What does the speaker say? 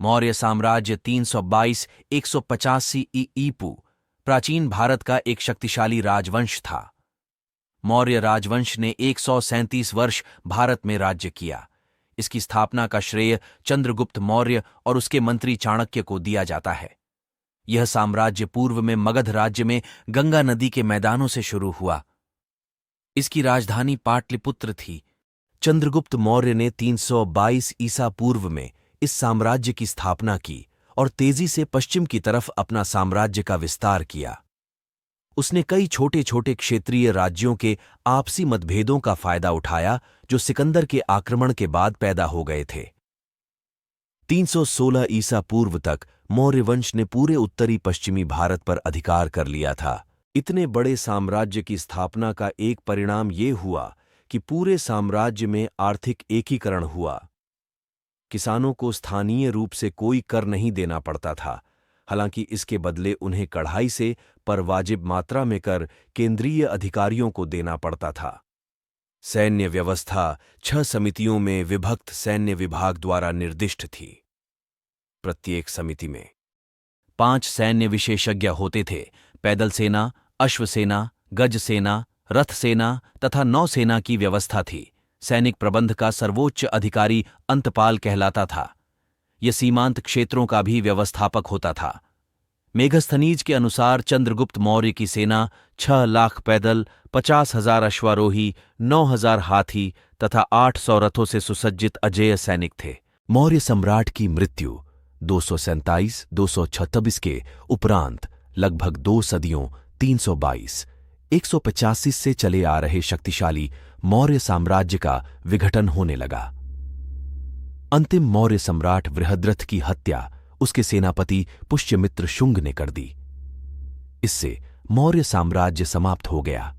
मौर्य साम्राज्य 322-185 ईपू प्राचीन भारत का एक शक्तिशाली राजवंश था। मौर्य राजवंश ने 137 वर्ष भारत में राज्य किया। इसकी स्थापना का श्रेय चंद्रगुप्त मौर्य और उसके मंत्री चाणक्य को दिया जाता है। यह साम्राज्य पूर्व में मगध राज्य में गंगा नदी के मैदानों से शुरू हुआ। इसकी राजधानी पाटलिपुत्र थी। चंद्रगुप्त मौर्य ने 322 ईसा पूर्व में इस साम्राज्य की स्थापना की और तेजी से पश्चिम की तरफ अपना साम्राज्य का विस्तार किया। उसने कई छोटे छोटे क्षेत्रीय राज्यों के आपसी मतभेदों का फायदा उठाया जो सिकंदर के आक्रमण के बाद पैदा हो गए थे। 316 ईसा पूर्व तक मौर्य वंश ने पूरे उत्तरी पश्चिमी भारत पर अधिकार कर लिया था। इतने बड़े साम्राज्य की स्थापना का एक परिणाम ये हुआ कि पूरे साम्राज्य में आर्थिक एकीकरण हुआ। किसानों को स्थानीय रूप से कोई कर नहीं देना पड़ता था, हालांकि इसके बदले उन्हें कड़ाई से पर वाजिब मात्रा में कर केंद्रीय अधिकारियों को देना पड़ता था। सैन्य व्यवस्था 6 समितियों में विभक्त सैन्य विभाग द्वारा निर्दिष्ट थी। प्रत्येक समिति में 5 सैन्य विशेषज्ञ होते थे। पैदल सेना, अश्वसेना, गज सेना, रथ सेना तथा नौसेना की व्यवस्था थी। सैनिक प्रबंध का सर्वोच्च अधिकारी अंतपाल कहलाता था। यह सीमांत क्षेत्रों का भी व्यवस्थापक होता था। मेघस्थनीज के अनुसार चंद्रगुप्त मौर्य की सेना 6 लाख पैदल, 50,000 अश्वारोही, 9,000 हाथी तथा 800 रथों से सुसज्जित अजेय सैनिक थे। मौर्य सम्राट की मृत्यु 227-226 के उपरांत लगभग 2 सदियों 322-185 से चले आ रहे शक्तिशाली मौर्य साम्राज्य का विघटन होने लगा। अंतिम मौर्य सम्राट बृहद्रथ की हत्या उसके सेनापति पुष्यमित्र शुंग ने कर दी। इससे मौर्य साम्राज्य समाप्त हो गया।